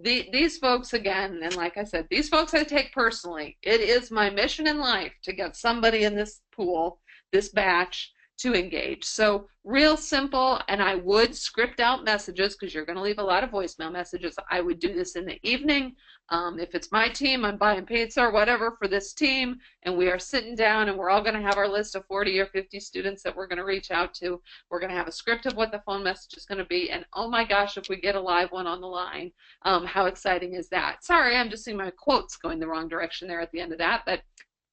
These folks, again, and like I said, these folks I take personally. It is my mission in life to get somebody in this pool, this batch, to engage. So real simple, and I would script out messages because you're going to leave a lot of voicemail messages. I would do this in the evening. If it's my team, I'm buying pizza or whatever for this team, and we are sitting down and we're all going to have our list of 40 or 50 students that we're going to reach out to. We're going to have a script of what the phone message is going to be, and oh my gosh, if we get a live one on the line, how exciting is that? Sorry, I'm just seeing my quotes going the wrong direction there at the end of that, but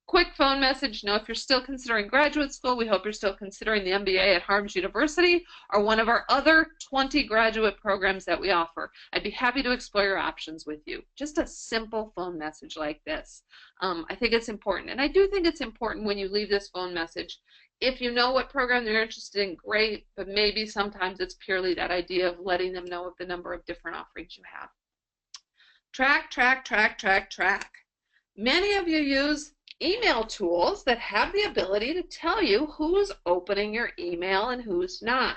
quick phone message. Know if you're still considering graduate school, we hope you're still considering the MBA at Harms University or one of our other 20 graduate programs that we offer. I'd be happy to explore your options with you. Just a simple phone message like this. I think it's important. And I do think it's important when you leave this phone message. If you know what program they're interested in, great, but maybe sometimes it's purely that idea of letting them know of the number of different offerings you have. Track, track, track, track, track. Many of you use email tools that have the ability to tell you who's opening your email and who's not.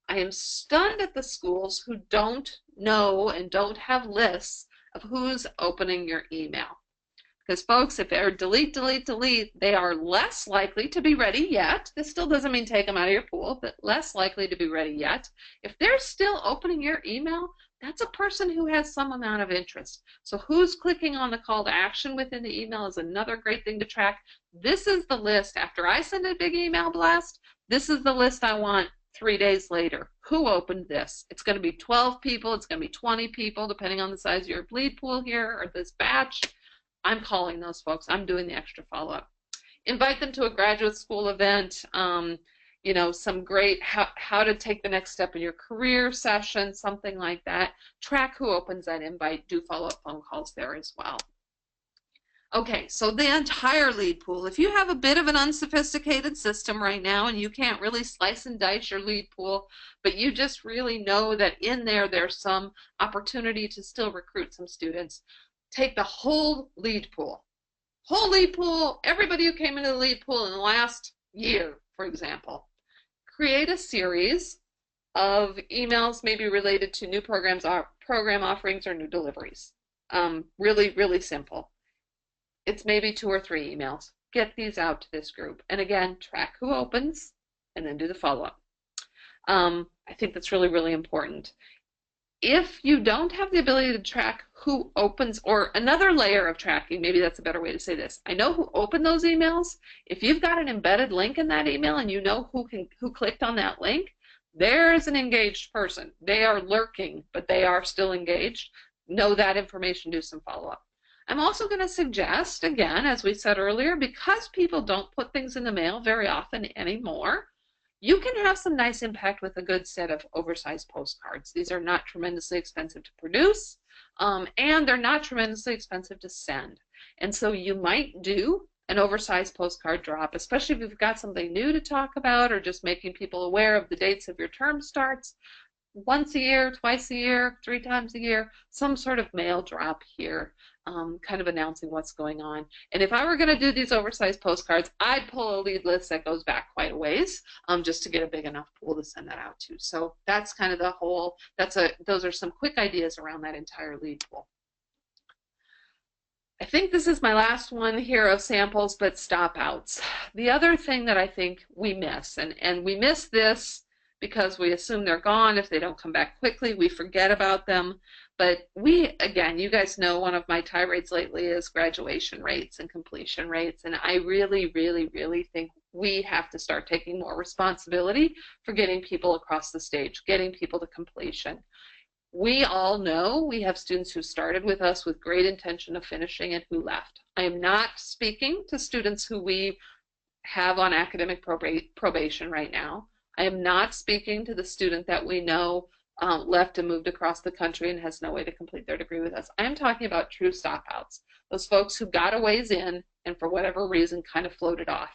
I am stunned at the schools who don't know and don't have lists of who's opening your email. Because folks, if they're delete, delete, delete, they are less likely to be ready yet. This still doesn't mean take them out of your pool, but less likely to be ready yet. If they're still opening your email, that's a person who has some amount of interest. So who's clicking on the call to action within the email is another great thing to track. This is the list. After I send a big email blast, this is the list I want 3 days later. Who opened this? It's going to be 12 people. It's going to be 20 people, depending on the size of your lead pool here or this batch. I'm calling those folks. I'm doing the extra follow-up. Invite them to a graduate school event, you know, some great how to take the next step in your career session, something like that. Track who opens that invite. Do follow-up phone calls there as well. Okay, so the entire lead pool. If you have a bit of an unsophisticated system right now and you can't really slice and dice your lead pool, but you just really know that in there there's some opportunity to still recruit some students, take the whole lead pool. Whole lead pool, everybody who came into the lead pool in the last year, for example. Create a series of emails maybe related to new programs, program offerings, or new deliveries. Really, really simple. It's maybe 2 or 3 emails. Get these out to this group. And again, track who opens and then do the follow-up. I think that's really, really important. If you don't have the ability to track who opens, or another layer of tracking, maybe that's a better way to say this. I know who opened those emails. If you've got an embedded link in that email and you know who clicked on that link, there's an engaged person. They are lurking, but they are still engaged. Know that information, do some follow-up. I'm also going to suggest, again, as we said earlier, because people don't put things in the mail very often anymore, you can have some nice impact with a good set of oversized postcards. These are not tremendously expensive to produce, and they're not tremendously expensive to send. And so you might do an oversized postcard drop, especially if you've got something new to talk about or just making people aware of the dates of your term starts. Once a year, twice a year, 3 times a year, some sort of mail drop here, kind of announcing what's going on. And if I were going to do these oversized postcards, I'd pull a lead list that goes back quite a ways, just to get a big enough pool to send that out to. So that's kind of the whole, those are some quick ideas around that entire lead pool. I think this is my last one here of samples, but stop outs. The other thing that I think we miss, and we miss this because we assume they're gone. If they don't come back quickly, we forget about them. But again, you guys know one of my tirades lately is graduation rates and completion rates. And I really, really, really think we have to start taking more responsibility for getting people across the stage, getting people to completion. We all know we have students who started with us with great intention of finishing and who left. I am not speaking to students who we have on academic probation right now. I am not speaking to the student that we know left and moved across the country and has no way to complete their degree with us. I am talking about true stop-outs, those folks who got a ways in and for whatever reason kind of floated off.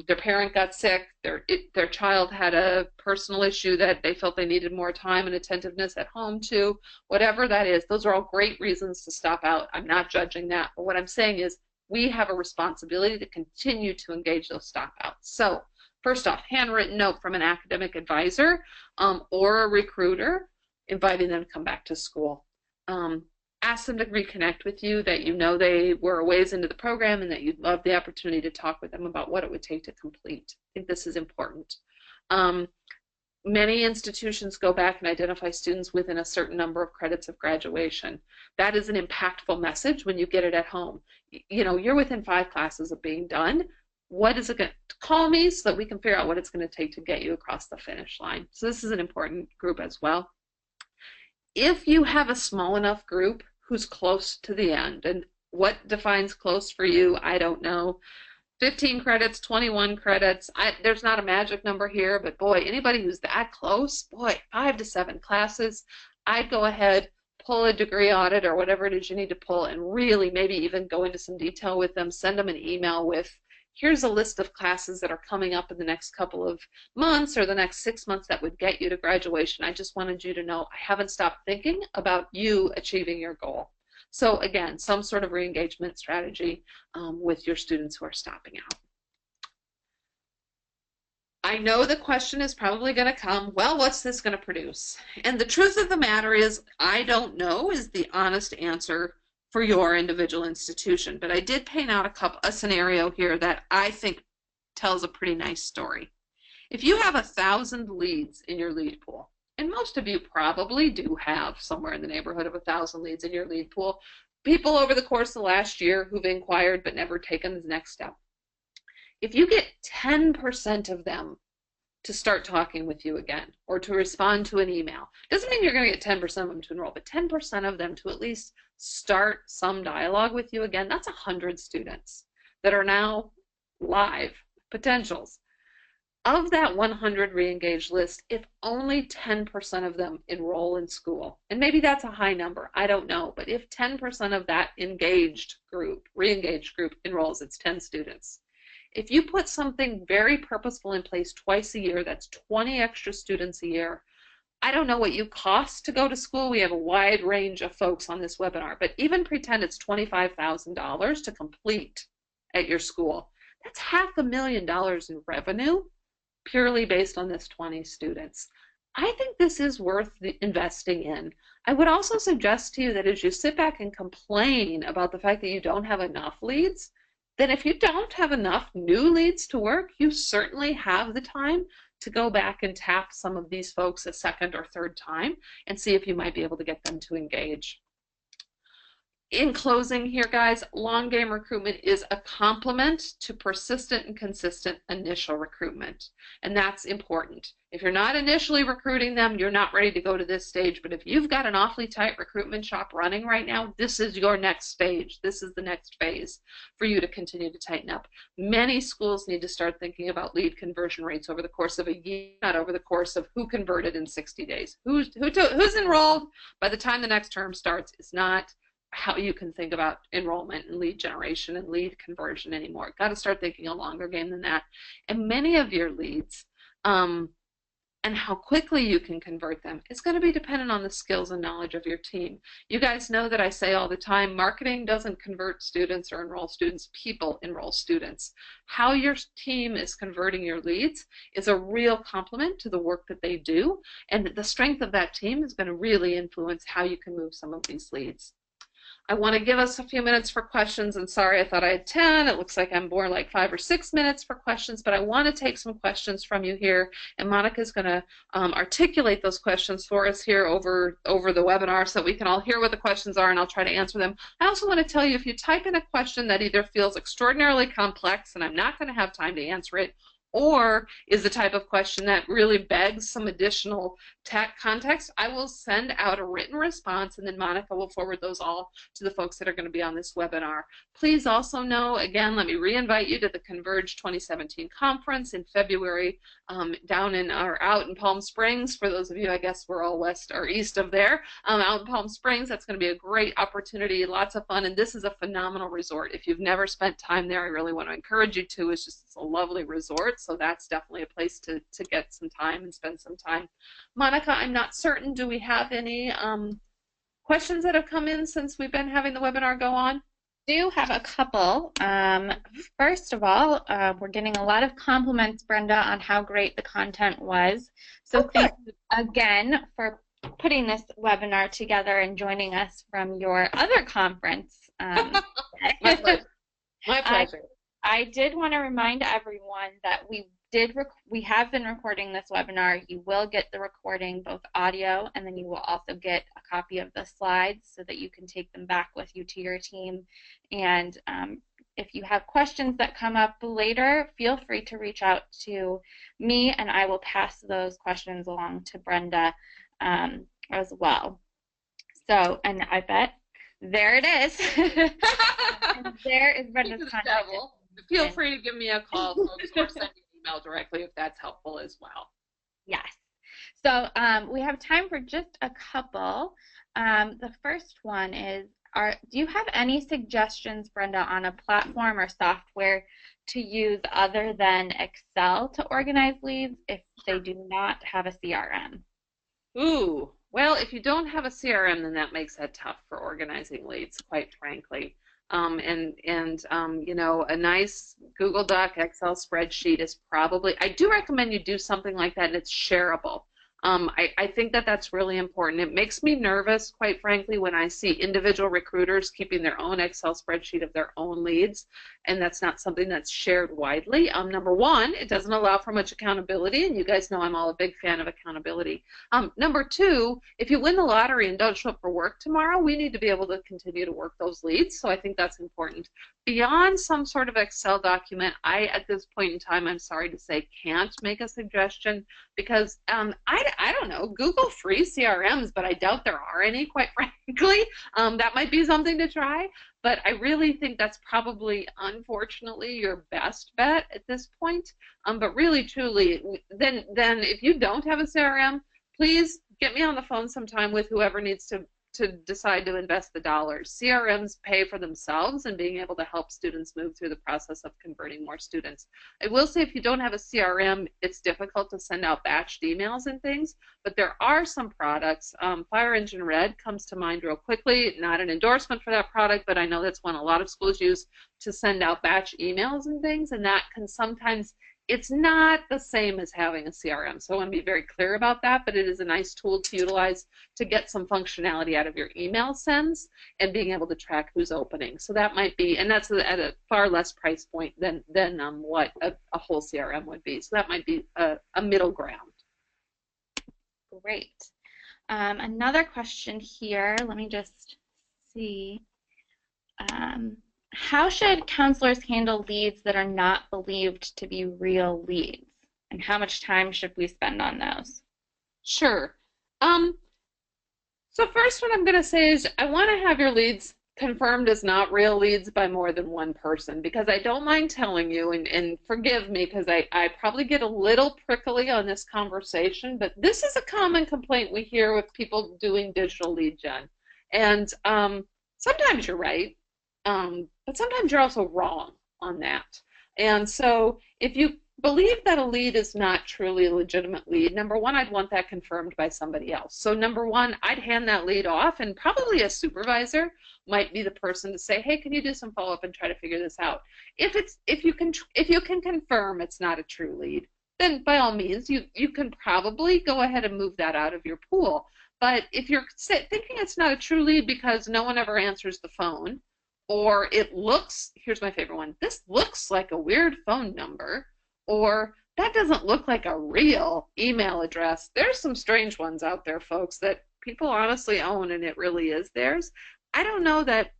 Their parent got sick, their child had a personal issue that they felt they needed more time and attentiveness at home to, whatever that is. Those are all great reasons to stop out. I'm not judging that, but what I'm saying is we have a responsibility to continue to engage those stop-outs. So first off, handwritten note from an academic advisor or a recruiter inviting them to come back to school. Ask them to reconnect with you, that you know they were a ways into the program and that you'd love the opportunity to talk with them about what it would take to complete. I think this is important. Many institutions go back and identify students within a certain number of credits of graduation. That is an impactful message when you get it at home. You know, you're within 5 classes of being done. What is it going to call me so that we can figure out what it's going to take to get you across the finish line? So this is an important group as well. If you have a small enough group who's close to the end, and what defines close for you, I don't know. 15 credits, 21 credits. There's not a magic number here, but boy, anybody who's that close, boy, 5 to 7 classes, I'd go ahead, pull a degree audit or whatever it is you need to pull, and really maybe even go into some detail with them, send them an email with, here's a list of classes that are coming up in the next couple of months or the next 6 months that would get you to graduation. I just wanted you to know I haven't stopped thinking about you achieving your goal. So again, some sort of re-engagement strategy with your students who are stopping out. I know the question is probably going to come, well, what's this going to produce? And the truth of the matter is, I don't know is the honest answer for your individual institution. But I did paint out a scenario here that I think tells a pretty nice story. If you have 1,000 leads in your lead pool, and most of you probably do have somewhere in the neighborhood of 1,000 leads in your lead pool, people over the course of the last year who've inquired but never taken the next step. If you get 10% of them to start talking with you again or to respond to an email, doesn't mean you're going to get 10% of them to enroll, but 10% of them to at least start some dialogue with you again, that's 100 students that are now live potentials. Of that 100 re-engaged list, if only 10% of them enroll in school, and maybe that's a high number, I don't know, but if 10% of that engaged group, re-engaged group enrolls, it's 10 students. If you put something very purposeful in place twice a year, that's 20 extra students a year. I don't know what you cost to go to school. We have a wide range of folks on this webinar, but even pretend it's $25,000 to complete at your school. That's $500,000 in revenue purely based on this 20 students. I think this is worth investing in. I would also suggest to you that as you sit back and complain about the fact that you don't have enough leads, then if you don't have enough new leads to work, you certainly have the time to go back and tap some of these folks a second or third time and see if you might be able to get them to engage. In closing here, guys, long game recruitment is a complement to persistent and consistent initial recruitment. And that's important. If you're not initially recruiting them, you're not ready to go to this stage. But if you've got an awfully tight recruitment shop running right now, this is your next stage. This is the next phase for you to continue to tighten up. Many schools need to start thinking about lead conversion rates over the course of a year, not over the course of who converted in 60 days. Who's enrolled by the time the next term starts is not how you can think about enrollment and lead generation and lead conversion anymore. Got to start thinking a longer game than that. And many of your leads and how quickly you can convert them is going to be dependent on the skills and knowledge of your team. You guys know that I say all the time, marketing doesn't convert students or enroll students, people enroll students. How your team is converting your leads is a real complement to the work that they do, and the strength of that team is going to really influence how you can move some of these leads. I want to give us a few minutes for questions, and sorry, I thought I had 10. It looks like I'm more like 5 or 6 minutes for questions, but I want to take some questions from you here, and Monica's going to articulate those questions for us here over the webinar so that we can all hear what the questions are, and I'll try to answer them. I also want to tell you, if you type in a question that either feels extraordinarily complex and I'm not going to have time to answer it, or is the type of question that really begs some additional context, I will send out a written response, and then Monica will forward those all to the folks that are going to be on this webinar. Please also know, again, let me re-invite you to the Converge 2017 conference in February out in Palm Springs. For those of you, I guess we're all west or east of there, out in Palm Springs. That's going to be a great opportunity, lots of fun, and this is a phenomenal resort. If you've never spent time there, I really want to encourage you to. It's a lovely resort, so that's definitely a place to get some time and spend some time. Monica, I'm not certain, do we have any questions that have come in since we've been having the webinar go on? Do have a couple. First of all, we're getting a lot of compliments, Brenda, on how great the content was. So thank you again for putting this webinar together and joining us from your other conference. My pleasure. My pleasure. I did want to remind everyone that we have been recording this webinar. You will get the recording, both audio, and then you will also get a copy of the slides so that you can take them back with you to your team. And if you have questions that come up later, feel free to reach out to me, and I will pass those questions along to Brenda as well. So, and I bet there it is. And there is Brenda's contact. Feel free to give me a call, folks, or send me an email directly if that's helpful as well. Yes. So we have time for just a couple. The first one is, do you have any suggestions, Brenda, on a platform or software to use other than Excel to organize leads if they do not have a CRM? Ooh, well, if you don't have a CRM, then that makes it tough for organizing leads, quite frankly. You know, a nice Google Doc, Excel spreadsheet is probably, I do recommend you do something like that, and it's shareable. I think that that's really important. It makes me nervous, quite frankly, when I see individual recruiters keeping their own Excel spreadsheet of their own leads, and that's not something that's shared widely. Number one, it doesn't allow for much accountability, and you guys know I'm all a big fan of accountability. Number two, if you win the lottery and don't show up for work tomorrow, we need to be able to continue to work those leads, so I think that's important. Beyond some sort of Excel document, I, at this point in time, I'm sorry to say, can't make a suggestion because I don't know, Google free CRMs, but I doubt there are any, quite frankly. That might be something to try, but I really think that's probably, unfortunately, your best bet at this point. But really, truly, then if you don't have a CRM, please get me on the phone sometime with whoever needs to decide to invest the dollars. CRMs pay for themselves and being able to help students move through the process of converting more students. I will say if you don't have a CRM, it's difficult to send out batched emails and things, but there are some products. Fire Engine Red comes to mind real quickly. Not an endorsement for that product, but I know that's one a lot of schools use to send out batch emails and things, and that can sometimes, it's not the same as having a CRM, so I want to be very clear about that, but it is a nice tool to utilize to get some functionality out of your email sends and being able to track who's opening. So that might be, and that's at a far less price point than what a whole CRM would be. So that might be a middle ground. Great. Another question here, let me just see. How should counselors handle leads that are not believed to be real leads? And how much time should we spend on those? Sure. So first what I'm going to say is I want to have your leads confirmed as not real leads by more than one person, because I don't mind telling you, and forgive me because I probably get a little prickly on this conversation, but this is a common complaint we hear with people doing digital lead gen. And sometimes you're right. But sometimes you're also wrong on that. And so if you believe that a lead is not truly a legitimate lead, number one, I'd want that confirmed by somebody else. So number one, I'd hand that lead off, and probably a supervisor might be the person to say, hey, can you do some follow-up and try to figure this out? If you can confirm it's not a true lead, then by all means, you can probably go ahead and move that out of your pool. But if you're thinking it's not a true lead because no one ever answers the phone, or it looks, here's my favorite one, this looks like a weird phone number, or that doesn't look like a real email address. There's some strange ones out there, folks, that people honestly own, and it really is theirs. I don't know that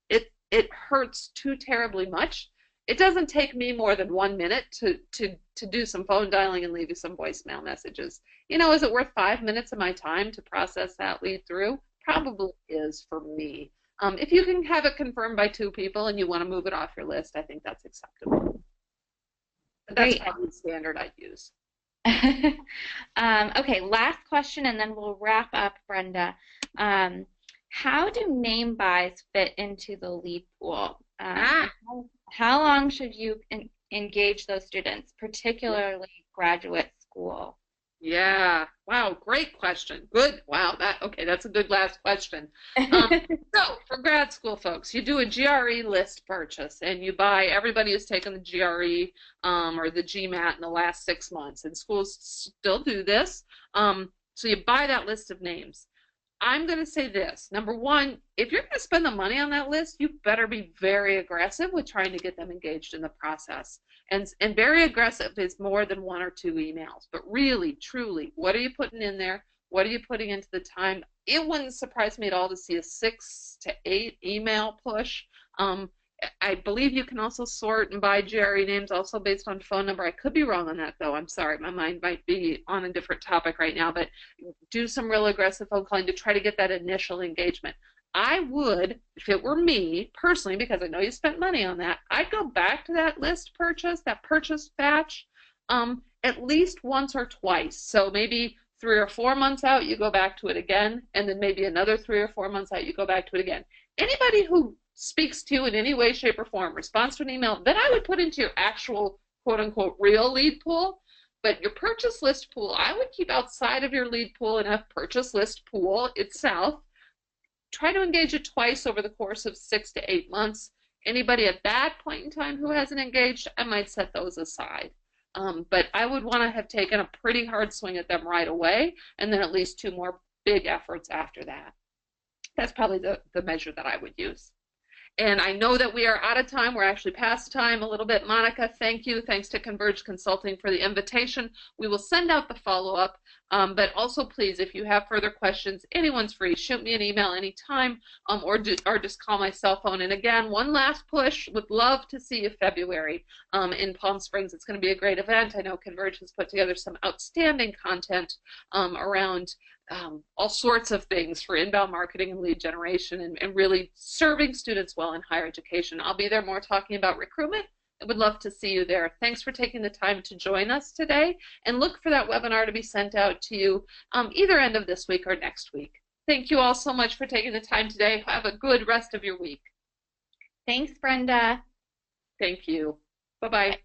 it hurts too terribly much. It doesn't take me more than 1 minute to do some phone dialing and leave you some voicemail messages. You know, is it worth 5 minutes of my time to process that lead through? Probably is for me. If you can have it confirmed by 2 people and you want to move it off your list, I think that's acceptable. But that's probably the standard I'd use. Okay, last question, and then we'll wrap up, Brenda. How do name buys fit into the lead pool? How long should you engage those students, particularly graduate school? Yeah. Wow. Great question. Good. Wow. That's a good last question. So for grad school folks, you do a GRE list purchase and you buy everybody who's taken the GRE or the GMAT in the last 6 months, and schools still do this. So you buy that list of names. I'm going to say this. Number one, if you're going to spend the money on that list, you better be very aggressive with trying to get them engaged in the process. And very aggressive is more than 1 or 2 emails. But really, truly, what are you putting in there? What are you putting into the time? It wouldn't surprise me at all to see a 6 to 8 email push. I believe you can also sort and buy GRE names also based on phone number. I could be wrong on that, though. I'm sorry. My mind might be on a different topic right now. But do some real aggressive phone calling to try to get that initial engagement. I would, if it were me, personally, because I know you spent money on that, I'd go back to that list purchase, that purchase batch, at least once or twice. So maybe 3 or 4 months out, you go back to it again, and then maybe another 3 or 4 months out, you go back to it again. Anybody who speaks to you in any way, shape, or form, responds to an email, then I would put into your actual quote-unquote real lead pool. But your purchase list pool, I would keep outside of your lead pool and have purchase list pool itself. Try to engage it twice over the course of 6 to 8 months. Anybody at that point in time who hasn't engaged, I might set those aside. But I would want to have taken a pretty hard swing at them right away, and then at least 2 more big efforts after that. That's probably the measure that I would use. And I know that we are out of time. We're actually past time a little bit. Monica, thank you. Thanks to Converge Consulting for the invitation. We will send out the follow-up. But also, please, if you have further questions, anyone's free. Shoot me an email anytime, or just call my cell phone. And again, one last push. Would love to see you February in Palm Springs. It's going to be a great event. I know Converge has put together some outstanding content around all sorts of things for inbound marketing and lead generation, and really serving students well in higher education. I'll be there more talking about recruitment. I would love to see you there. Thanks for taking the time to join us today, and look for that webinar to be sent out to you either end of this week or next week. Thank you all so much for taking the time today. Have a good rest of your week. Thanks, Brenda. Thank you. Bye-bye.